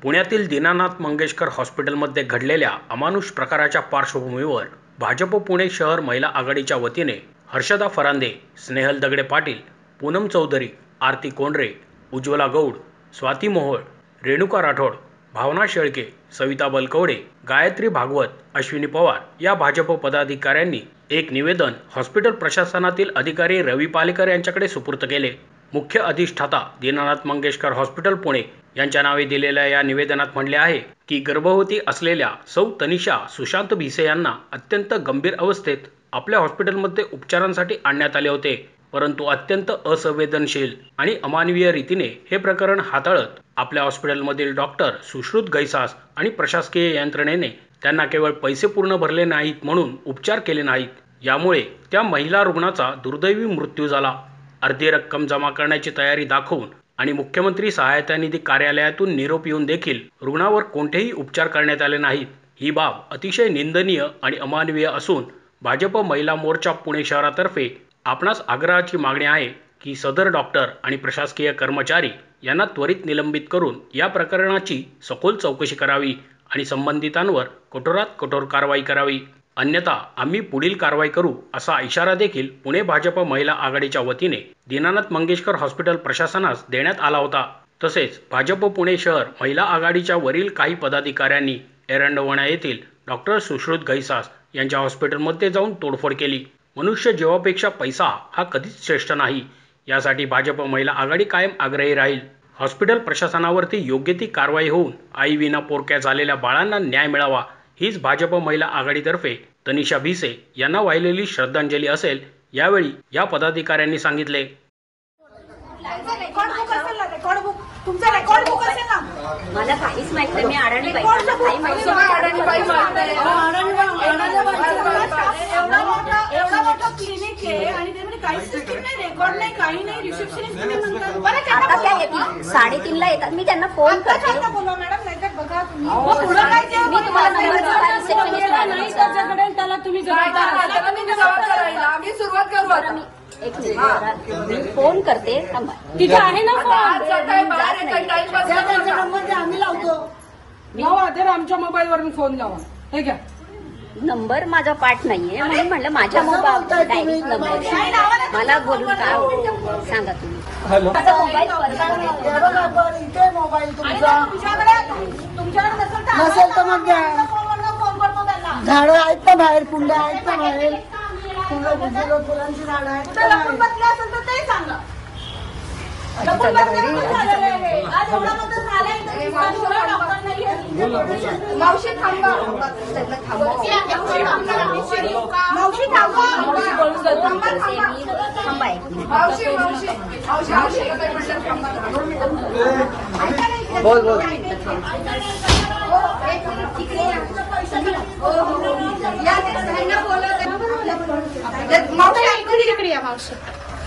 पुण्यातील दीनानाथ मंगेशकर हॉस्पिटलमध्ये घडलेल्या अमानुष प्रकाराच्या पार्श्वभूमीवर भाजप पुणे शहर महिला आघाडीच्या वतीने हर्षदा फरांदे, स्नेहल दगडे पाटील, पूनम चौधरी, आरती कोंडरे, उज्ज्वला गौड, स्वाती मोहोळ, रेणुका राठोड, भावना शेळके, सविता बलकवडे, गायत्री भागवत, अश्विनी पवार या भाजप पदाधिकाऱ्यांनी एक निवेदन हॉस्पिटल प्रशासनातील अधिकारी रवी पालेकर यांच्याकडे सुपूर्द केले। मुख्य अधिष्ठाता दीनानाथ मंगेशकर हॉस्पिटल पुणे यांच्या नावे दिलेल्या या निवेदनात म्हणले आहे की गर्भवती असलेल्या सौ तनिषा सुशांत भिसे यांना अत्यंत गंभीर अवस्थेत आपल्या हॉस्पिटलमध्ये उपचारांसाठी आणण्यात आले होते, परंतु अत्यंत असंवेदनशील आणि अमानवीय रीतीने हे प्रकरण हाताळत आपल्या हॉस्पिटलमधील डॉक्टर सुश्रुत गैसास आणि प्रशासकीय यंत्रणेने त्यांना केवळ पैसे पूर्ण भरले नाहीत म्हणून उपचार केले नाहीत। यामुळे त्या महिला रुग्णाचा दुर्दैवी मृत्यू झाला। अर्धी रक्कम जमा करण्याची तयारी दाखवून आणि मुख्यमंत्री सहायता निधी कार्यालयातून निरोप येऊन देखील रुग्णावर कोणतेही उपचार करण्यात आले नाहीत। ही बाब अतिशय निंदनीय आणि अमानवीय असून भाजप महिला मोर्चा पुणे शहरातर्फे आपणास आग्रहाची मागणी आहे की सदर डॉक्टर आणि प्रशासकीय कर्मचारी यांना त्वरित निलंबित करून या प्रकरणाची सखोल चौकशी करावी आणि संबंधितांवर कठोरात कठोर कारवाई करावी, अन्यथा आम्ही पुढील कारवाई करू असा इशारा देखील पुणे भाजप महिला आघाडीच्या वतीने दीनानाथ मंगेशकर हॉस्पिटल प्रशासनास देण्यात आला होता। तसेच भाजप पुणे शहर महिला आघाडीच्या वरील काही पदाधिकाऱ्यांनी एरंडवणा येथील डॉक्टर सुश्रुत गैसास यांच्या हॉस्पिटलमध्ये जाऊन तोडफोड केली। मनुष्य जीवापेक्षा पैसा हा कधीच श्रेष्ठ नाही, यासाठी भाजप महिला आघाडी कायम आग्रही राहील। हॉस्पिटल प्रशासनावरती योग्य ती कारवाई होऊन आई विना पोरक्या झालेल्या बाळांना न्याय मिळावा हीच भाजप महिला आघाडीतर्फे तनिषा भिसे यांना वाहिलेली श्रद्धांजली असेल, यावेळी या पदाधिकाऱ्यांनी सांगितले। मला काहीच माहित नाही, मी अडाणी बाई काही माहिती एवढा मोठा क्लिनिक आहे आणि त्यामध्ये काहीच सिस्टीम नाही, रेकॉर्ड नाही, काही नाही, रिसेप्शनिस्ट तुम्ही म्हणतात आता त्या येतील 3:30ला येतात, मी त्यांना फोन करते। बोला मॅडम, नाहीतर बघा तुम्ही पुढं काय ते मी तुम्हाला नंबर देते, रिसेप्शनिस्टला नाही त्याच्याकडे त्याला तुम्ही जबाबदार राहील। आम्ही सुरुवात करू आता। मी एक मिनिट मी फोन करते, थांबा। तिथे आहे ना फोन, आम्ही लावतो लावा, तर आमच्या मोबाईल वरून फोन लावा, हे घ्या नंबर माझा पाठ नाहीये म्हणून म्हणलं माझ्या मोबाईल डायरेक्ट नंबर द्या, मला बोलून काय सांगा तुम्ही। माझा मोबाईल इथे मोबाईल तुमच्याकडे नसेल तर मग द्या। झाडं आहेत का बाहेर, कुंड्या आहेत का बाहेर, फुलांची झाडं आहेत का असेल तर ते सांगा। मावशी थांबा, मावशी थांबा, बोल बोल इकडे या मावशी,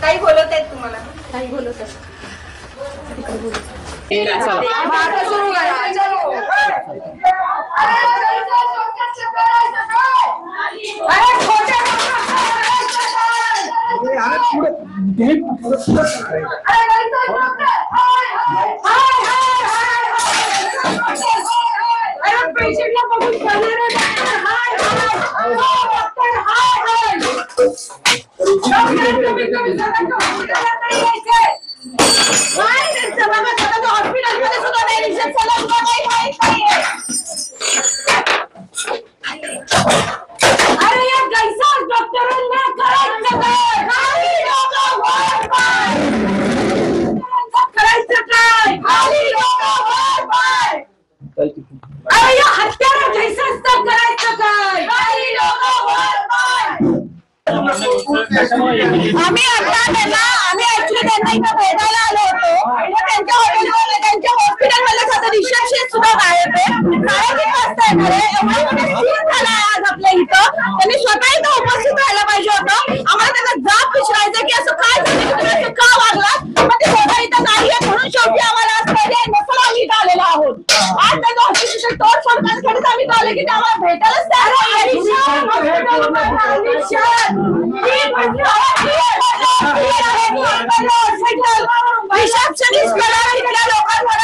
काही बोलत आहेत तुम्हाला, काही बोलत आहेत सुरू पेशंटला बघून हॉस्पिटलमध्ये सुद्धा अरे या गैसा डॉक्टरांना करायचं काय, अरे या हत्यारा जैसा करायचं काय? आम्ही ऍक्च्युली त्यांना इथं भेटायला आलो होतो, त्यांच्या हॉटेलमध्ये त्यांच्या हॉस्पिटलमध्ये सध्या रिसेप्शनिस्ट सुद्धा गायब आहे। 3:30 वाजता येणार आहे, एवढा मोठा सीन झाला आज आपल्या इथं, त्यांनी स्वतः इथं उपस्थित राहायला पाहिजे होतं। आम्हाला त्यांना जाब विचारायचं की असं काय झालं, तुम्ही असं का वागलात, मग ते स्वतः इथं नाही आहे म्हणून शेवटी आम्हाला आज पाहिजे नसून आम्ही इथं आलेलो आहोत। आज त्याचं हॉस्पिटल तोडफोड करण्यासाठी आम्ही आले की आम्हाला भेटायलाच तयार रिसेप्शनिस्ट लोकांवर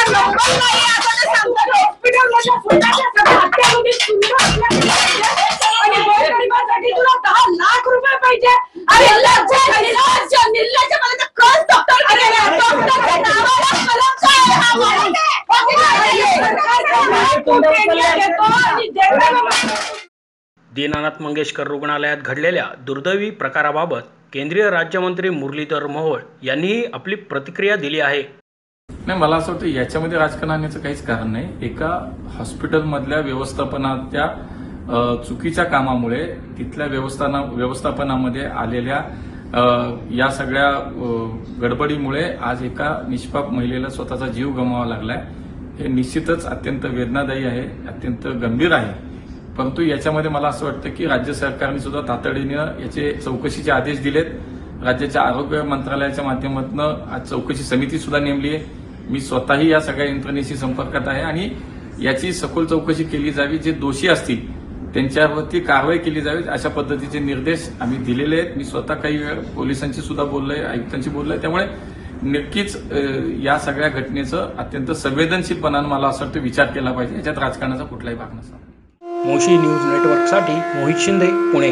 नंबर नाही अरे निर्लज्ज मला तर कस डॉक्टरकडे गेला. डॉक्टरच्या नावाला कलम काय आहे हा माणूस? दीनानाथ मंगेशकर रुग्णालयात घडलेल्या दुर्दैवी प्रकाराबाबत केंद्रीय राज्यमंत्री मुरलीधर मोहोळ यांनीही आपली प्रतिक्रिया दिली आहे. नाही, मला असं वाटतं याच्यामध्ये राजकारण आणण्याचं काहीच कारण नाही. एका हॉस्पिटलमधल्या व्यवस्थापनाच्या चुकीच्या कामामुळे तिथल्या व्यवस्थापनामध्ये आलेल्या या सगळ्या गडबडीमुळे आज एका निष्पाप महिलेला स्वतःचा जीव गमवावा लागलाय. हे निश्चितच अत्यंत वेदनादायी आहे, अत्यंत गंभीर आहे. परंतु याच्यामध्ये मला असं वाटतं की राज्य सरकारने सुद्धा तातडीनं याचे चौकशीचे आदेश दिलेत. राज्याच्या आरोग्य मंत्रालयाच्या माध्यमातून आज चौकशी समिती सुद्धा नेमली आहे. मी स्वतःही या सगळ्या यंत्रणेशी संपर्कात आहे आणि याची सखोल चौकशी केली जावी. जे दोषी असतील त्यांच्यावरती कारवाई केली जावी अशा पद्धतीचे निर्देश आम्ही दिलेले आहेत. मी स्वतः काही वेळ पोलिसांशी सुद्धा बोललोय, आयुक्तांशी बोललोय. त्यामुळे नक्कीच या सगळ्या घटनेचं अत्यंत संवेदनशीलपणानं मला असं वाटतं विचार केला पाहिजे. याच्यात राजकारणाचा कुठलाही भाग नसावा. मोशी न्यूज नेटवर्कसाठी मोहित शिंदे, पुणे.